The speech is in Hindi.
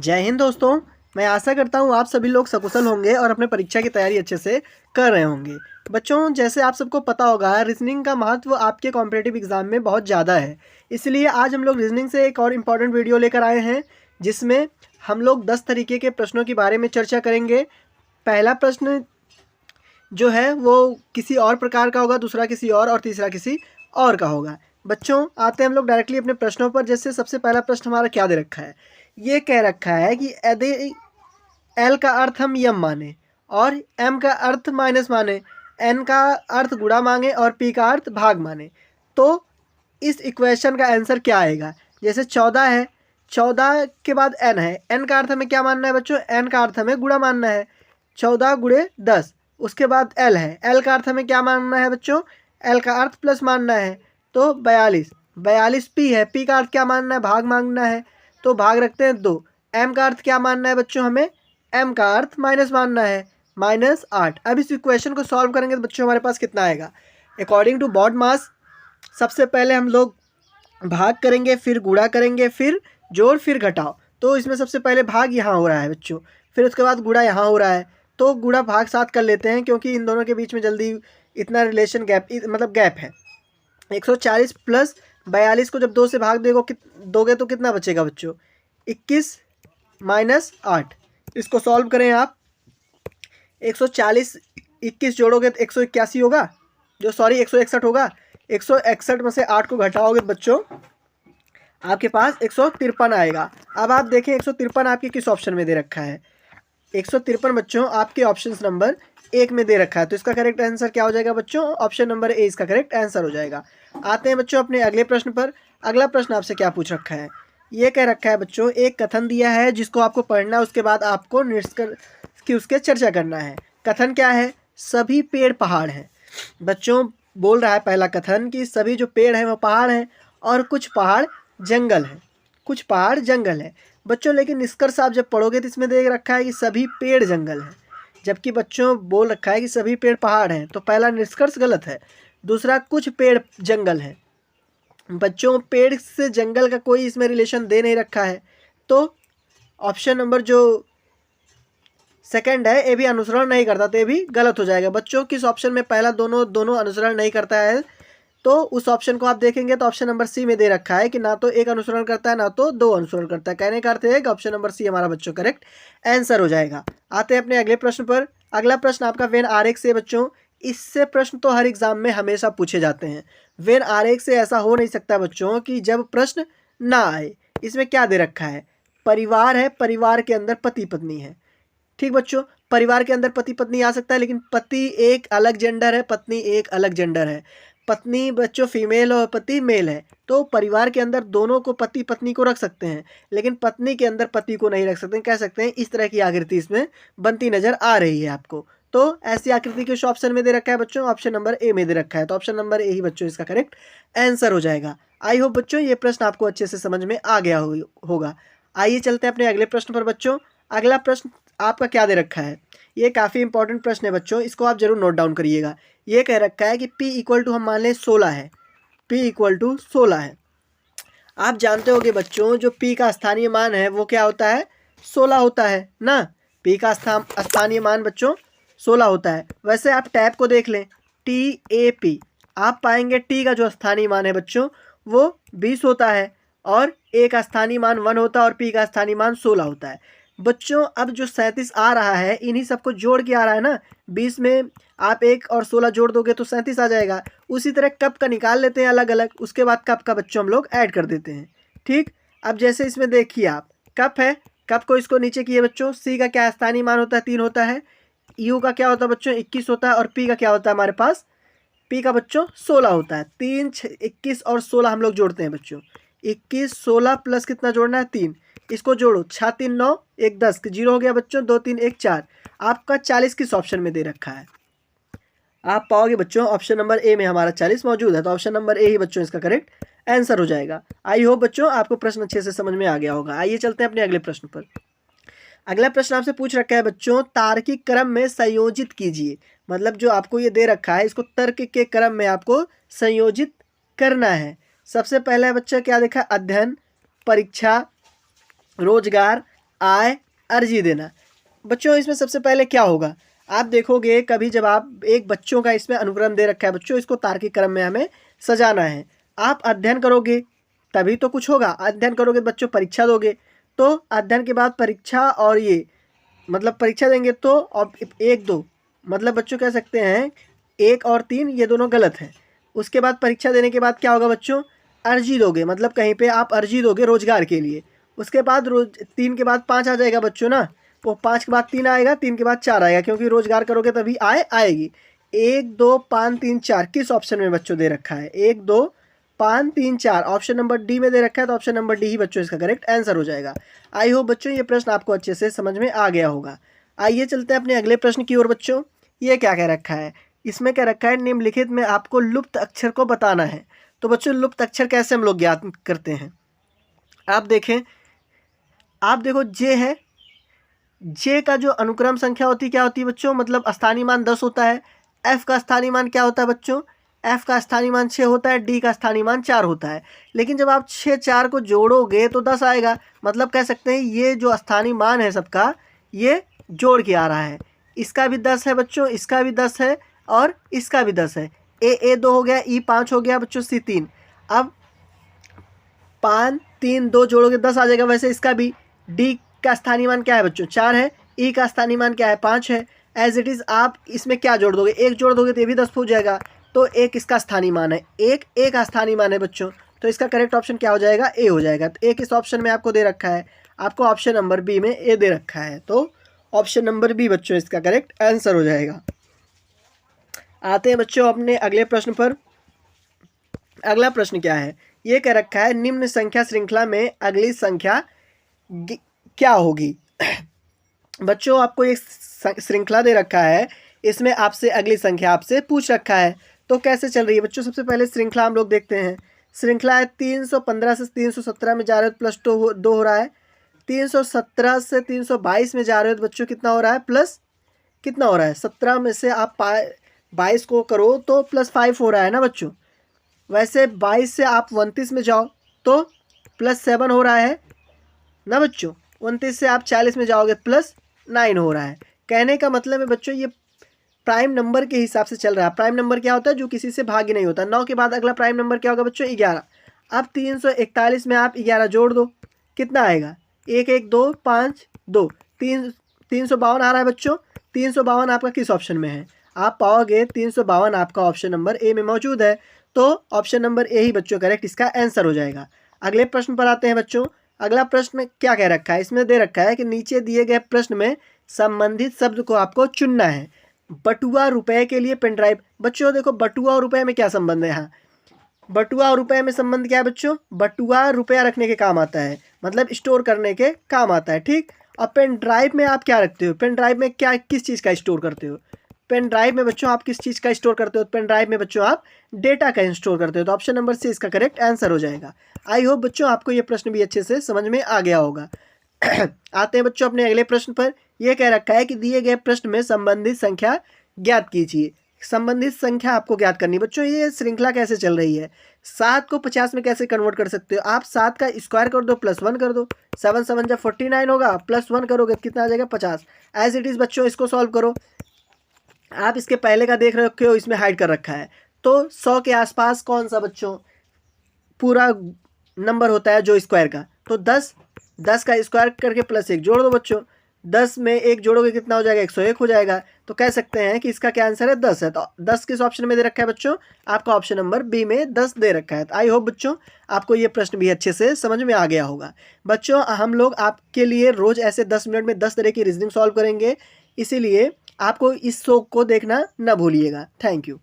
जय हिंद दोस्तों। मैं आशा करता हूँ आप सभी लोग सकुशल होंगे और अपने परीक्षा की तैयारी अच्छे से कर रहे होंगे। बच्चों, जैसे आप सबको पता होगा, रीजनिंग का महत्व आपके कॉम्पिटिटिव एग्जाम में बहुत ज़्यादा है। इसलिए आज हम लोग रीजनिंग से एक और इम्पॉर्टेंट वीडियो लेकर आए हैं, जिसमें हम लोग 10 तरीके के प्रश्नों के बारे में चर्चा करेंगे। पहला प्रश्न जो है वो किसी और प्रकार का होगा, दूसरा किसी और तीसरा किसी और का होगा। बच्चों, आते हैं हम लोग डायरेक्टली अपने प्रश्नों पर। जैसे सबसे पहला प्रश्न हमारा क्या दे रखा है, ये कह रखा है कि यदि एल का अर्थ हम यम माने और एम का अर्थ माइनस माने, एन का अर्थ गुणा मांगे और पी का अर्थ भाग माने, तो इस इक्वेशन का आंसर क्या आएगा। जैसे 14 है, 14 के बाद एन है, एन का अर्थ हमें क्या मानना है बच्चों, एन का अर्थ हमें गुणा मानना है, 14 गुणे 10। उसके बाद एल है, एल का अर्थ हमें क्या मानना है बच्चों, एल का अर्थ प्लस मानना है, तो 42। 42 पी है, पी का अर्थ क्या मानना है, भाग मांगना है, तो भाग रखते हैं 2। एम का अर्थ क्या मानना है बच्चों, हमें एम का अर्थ माइनस मानना है, -8। अब इस इक्वेशन को सॉल्व करेंगे तो बच्चों हमारे पास कितना आएगा। अकॉर्डिंग टू बॉड मास सबसे पहले हम लोग भाग करेंगे, फिर गुणा करेंगे, फिर जोड़, फिर घटाओ। तो इसमें सबसे पहले भाग यहाँ हो रहा है बच्चों, फिर उसके बाद गुणा यहाँ हो रहा है, तो गुणा भाग साथ कर लेते हैं, क्योंकि इन दोनों के बीच में जल्दी इतना रिलेशन गैप है। 140 प्लस 42 को जब 2 से भाग दोगे तो कितना बचेगा बच्चों, 21 माइनस 8। इसको सॉल्व करें आप, 140 21 जोड़ोगे तो 181 होगा, 161 होगा। 161 में से 8 को घटाओगे बच्चों, आपके पास 153 आएगा। अब आप देखें 153 आपके किस ऑप्शन में दे रखा है। 153 बच्चों आपके ऑप्शन नंबर 1 में दे रखा है, तो इसका करेक्ट आंसर क्या हो जाएगा बच्चों, ऑप्शन नंबर ए इसका करेक्ट आंसर हो जाएगा। आते हैं बच्चों अपने अगले प्रश्न पर। अगला प्रश्न आपसे क्या पूछ रखा है, ये कह रखा है बच्चों, एक कथन दिया है जिसको आपको पढ़ना है, उसके बाद आपको निष्कर्ष की उसके चर्चा करना है। कथन क्या है, सभी पेड़ पहाड़ हैं। बच्चों, बोल रहा है पहला कथन कि सभी जो पेड़ हैं वो पहाड़ हैं और कुछ पहाड़ जंगल हैं, कुछ पहाड़ जंगल है। बच्चों, लेकिन निष्कर्ष आप जब पढ़ोगे तो इसमें देख रखा है कि सभी पेड़ जंगल हैं, जबकि बच्चों बोल रखा है कि सभी पेड़ पहाड़ हैं, तो पहला निष्कर्ष गलत है। दूसरा, कुछ पेड़ जंगल हैं। बच्चों, पेड़ से जंगल का कोई इसमें रिलेशन दे नहीं रखा है, तो ऑप्शन नंबर जो सेकंड है ये भी अनुसरण नहीं करता, तो ये भी गलत हो जाएगा। बच्चों, किस ऑप्शन में पहला दोनों अनुसरण नहीं करता है, तो उस ऑप्शन को आप देखेंगे तो ऑप्शन नंबर सी में दे रखा है कि ना तो एक अनुसरण करता है ना तो 2 अनुसरण करता है। कहने का अर्थ है कि ऑप्शन नंबर सी हमारा बच्चों करेक्ट आंसर हो जाएगा। आते हैं अपने अगले प्रश्न पर। अगला प्रश्न आपका वेन आरेख से। बच्चों, इससे प्रश्न तो हर एग्जाम में हमेशा पूछे जाते हैं। वेन आरेख से ऐसा हो नहीं सकता बच्चों कि जब प्रश्न ना आए। इसमें क्या दे रखा है, परिवार है, परिवार के अंदर पति पत्नी है। ठीक बच्चों, परिवार के अंदर पति पत्नी आ सकता है, लेकिन पति एक अलग जेंडर है, पत्नी एक अलग जेंडर है। पत्नी बच्चों फीमेल और पति मेल है, तो परिवार के अंदर दोनों को पति पत्नी को रख सकते हैं, लेकिन पत्नी के अंदर पति को नहीं रख सकते। कह सकते हैं इस तरह की आकृति इसमें बनती नजर आ रही है आपको। तो ऐसी आकृति किस ऑप्शन में दे रखा है बच्चों, ऑप्शन नंबर ए में दे रखा है, तो ऑप्शन नंबर ए ही बच्चों इसका करेक्ट आंसर हो जाएगा। आई होप बच्चों ये प्रश्न आपको अच्छे से समझ में आ गया होगा। आइए चलते हैं अपने अगले प्रश्न पर। बच्चों, अगला प्रश्न आपका क्या दे रखा है, ये काफ़ी इंपॉर्टेंट प्रश्न है बच्चों, इसको आप जरूर नोट डाउन करिएगा। ये कह रखा है कि P इक्वल टू हम मान लें 16 है, P इक्वल टू 16 है। आप जानते होंगे बच्चों जो P का स्थानीय मान है वो क्या होता है, 16 होता है ना। P का स्थानीय मान बच्चों 16 होता है। वैसे आप टैब को देख लें, TAP, आप पाएंगे T का जो स्थानीय मान है बच्चों वो 20 होता है, और A का स्थानीय मान 1 होता है, और P का स्थानीय मान 16 होता है। बच्चों, अब जो 37 आ रहा है इन्हीं सबको जोड़ के आ रहा है ना, 20 में आप 1 और 16 जोड़ दोगे तो 37 आ जाएगा। उसी तरह कप का निकाल लेते हैं अलग अलग, उसके बाद कप का बच्चों हम लोग ऐड कर देते हैं। ठीक, अब जैसे इसमें देखिए आप, कप है, कप को इसको नीचे किए बच्चों, सी का क्या स्थानीय मान होता है, 3 होता है। यू का क्या होता है बच्चों, 21 होता है, और पी का क्या होता है हमारे पास, पी का बच्चों 16 होता है। 3 21 और 16 हम लोग जोड़ते हैं बच्चों, 21 16 प्लस कितना जोड़ना है, 3, इसको जोड़ो, 6 3 9 1 10, 0 हो गया बच्चों, 2 3 1 4। आपका 40 किस ऑप्शन में दे रखा है, आप पाओगे बच्चों ऑप्शन नंबर ए में हमारा 40 मौजूद है, तो ऑप्शन नंबर ए ही बच्चों इसका करेक्ट आंसर हो जाएगा। आई होप बच्चों आपको प्रश्न अच्छे से समझ में आ गया होगा। आइए चलते हैं अपने अगले प्रश्न पर। अगला प्रश्न आपसे पूछ रखा है बच्चों, तार्किक क्रम में संयोजित कीजिए। मतलब जो आपको ये दे रखा है इसको तर्क के क्रम में आपको संयोजित करना है। सबसे पहले बच्चा क्या देखा, अध्ययन, परीक्षा, रोजगार, आय अर्जी देना। बच्चों इसमें सबसे पहले क्या होगा, आप देखोगे कभी जब आप एक बच्चों का इसमें अनुक्रम दे रखा है, बच्चों इसको तार्किक क्रम में हमें सजाना है। आप अध्ययन करोगे तभी तो कुछ होगा, अध्ययन करोगे बच्चों परीक्षा दोगे, तो अध्ययन के बाद परीक्षा और ये मतलब परीक्षा देंगे तो अब 1-2 मतलब बच्चों कह सकते हैं 1 और 3 ये दोनों गलत हैं। उसके बाद परीक्षा देने के बाद क्या होगा बच्चों, अर्जी दोगे, मतलब कहीं पे आप अर्जी दोगे रोजगार के लिए। उसके बाद 3 के बाद 5 आ जाएगा बच्चों ना, वो 5 के बाद 3 आएगा, 3 के बाद 4 आएगा, क्योंकि रोजगार करोगे तभी आय आएगी। 1 2 5 3 4 किस ऑप्शन में बच्चों दे रखा है, 1 2 5 3 4 ऑप्शन नंबर डी में दे रखा है, तो ऑप्शन नंबर डी ही बच्चों इसका करेक्ट आंसर हो जाएगा। आई होप बच्चों ये प्रश्न आपको अच्छे से समझ में आ गया होगा। आइए चलते हैं अपने अगले प्रश्न की ओर बच्चों। ये क्या कह रखा है, इसमें क्या रखा है, निम्नलिखित में आपको लुप्त अक्षर को बताना है। तो बच्चों लुप्त अक्षर कैसे हम लोग ज्ञात करते हैं, आप देखें, आप देखो जे है, जे का जो अनुक्रम संख्या होती है क्या होती है बच्चों, मतलब स्थानीय मान 10 होता है। एफ का स्थानीय मान क्या होता है बच्चों, एफ का स्थानीय मान 6 होता है। डी का स्थानीय मान 4 होता है। लेकिन जब आप 6 4 को जोड़ोगे तो 10 आएगा, मतलब कह सकते हैं ये जो स्थानीय मान है सबका ये जोड़ के आ रहा है। इसका भी 10 है बच्चों, इसका भी 10 है और इसका भी 10 है। ए 2 हो गया, ई 5 हो गया बच्चों, सी 3। अब 5 3 2 जोड़ोगे 10 आ जाएगा। वैसे इसका भी डी का स्थानीय मान क्या है बच्चों, 4 है। ई का स्थानीय मान क्या है, 5 है। एज इट इज़ आप इसमें क्या जोड़ दोगे, 1 जोड़ दोगे तो ये भी 10 हो जाएगा। तो 1 इसका स्थानीय मान है, 1 A का स्थानीय मान है बच्चों, तो इसका करेक्ट ऑप्शन क्या हो जाएगा, ए हो जाएगा। तो एक इस ऑप्शन में आपको दे रखा है, आपको ऑप्शन नंबर बी में ए दे रखा है, तो ऑप्शन नंबर बी बच्चों इसका करेक्ट आंसर हो जाएगा। आते हैं बच्चों अपने अगले प्रश्न पर। अगला प्रश्न क्या है, ये कह रखा है निम्न संख्या श्रृंखला में अगली संख्या क्या होगी। बच्चों आपको एक श्रृंखला दे रखा है, इसमें आपसे अगली संख्या आपसे पूछ रखा है, तो कैसे चल रही है बच्चों। सबसे पहले श्रृंखला हम लोग देखते हैं। श्रृंखला है 315 से 317 में जा रहे हो प्लस 2 हो रहा है। 317 से 322 में जा रहे हो तो बच्चों कितना हो रहा है, प्लस कितना हो रहा है, 17 में से आप 22 को करो तो प्लस 5 हो रहा है ना बच्चों। वैसे 22 से आप 29 में जाओ तो प्लस 7 हो रहा है ना बच्चों। 29 से आप 40 में जाओगे प्लस 9 हो रहा है। कहने का मतलब है बच्चों ये प्राइम नंबर के हिसाब से चल रहा है। प्राइम नंबर क्या होता है, जो किसी से भाग्य नहीं होता। 9 के बाद अगला प्राइम नंबर क्या होगा बच्चों, 11। अब 341 में आप 11 जोड़ दो, कितना आएगा, 1 1 2 5 2 352 आ रहा है बच्चों। 352 आपका किस ऑप्शन में है, आप पाओगे 352 आपका ऑप्शन नंबर ए में मौजूद है, तो ऑप्शन नंबर ए ही बच्चों करेक्ट इसका आंसर हो जाएगा। अगले प्रश्न पर आते हैं बच्चों। अगला प्रश्न क्या कह रखा है, इसमें दे रखा है कि नीचे दिए गए प्रश्न में संबंधित शब्द को आपको चुनना है। बटुआ रुपए के लिए पेन ड्राइव। बच्चों देखो बटुआ और रुपए में क्या संबंध है, यहाँ बटुआ और रुपए में संबंध क्या है बच्चों, बटुआ रुपया रखने के काम आता है, मतलब स्टोर करने के काम आता है, ठीक। और पेन ड्राइव में आप क्या रखते हो, पेन ड्राइव में क्या किस चीज़ का स्टोर करते हो, पेन ड्राइव में बच्चों आप किस चीज़ का स्टोर करते हो, पेन ड्राइव में बच्चों आप डेटा का स्टोर करते हो, तो ऑप्शन नंबर सी इसका करेक्ट आंसर हो जाएगा। आई होप बच्चों आपको ये प्रश्न भी अच्छे से समझ में आ गया होगा। आते हैं बच्चों अपने अगले प्रश्न पर। यह कह रखा है कि दिए गए प्रश्न में संबंधित संख्या ज्ञात कीजिए। संबंधित संख्या आपको ज्ञात करनी बच्चों। ये श्रृंखला कैसे चल रही है, 7 को 50 में कैसे कन्वर्ट कर सकते हो, आप 7 का स्क्वायर कर दो प्लस 1 कर दो, 7 7 जब 49 होगा, प्लस 1 करोगे कितना आ जाएगा 50। एज इट इज़ बच्चों इसको सॉल्व करो। आप इसके पहले का देख रखे हो, इसमें हाइड कर रखा है, तो 100 के आसपास कौन सा बच्चों पूरा नंबर होता है जो स्क्वायर का, तो 10 का स्क्वायर करके प्लस 1 जोड़ दो बच्चों। 10 में 1 जोड़ोगे कितना हो जाएगा, 101 हो जाएगा। तो कह सकते हैं कि इसका क्या आंसर है, 10 है। तो 10 किस ऑप्शन में दे रखा है बच्चों, आपका ऑप्शन नंबर बी में 10 दे रखा है। तो आई होप बच्चों आपको ये प्रश्न भी अच्छे से समझ में आ गया होगा। बच्चों हम लोग आपके लिए रोज़ ऐसे 10 मिनट में 10 तरह की रीजनिंग सॉल्व करेंगे, इसीलिए आपको इस शो को देखना न भूलिएगा। Thank you.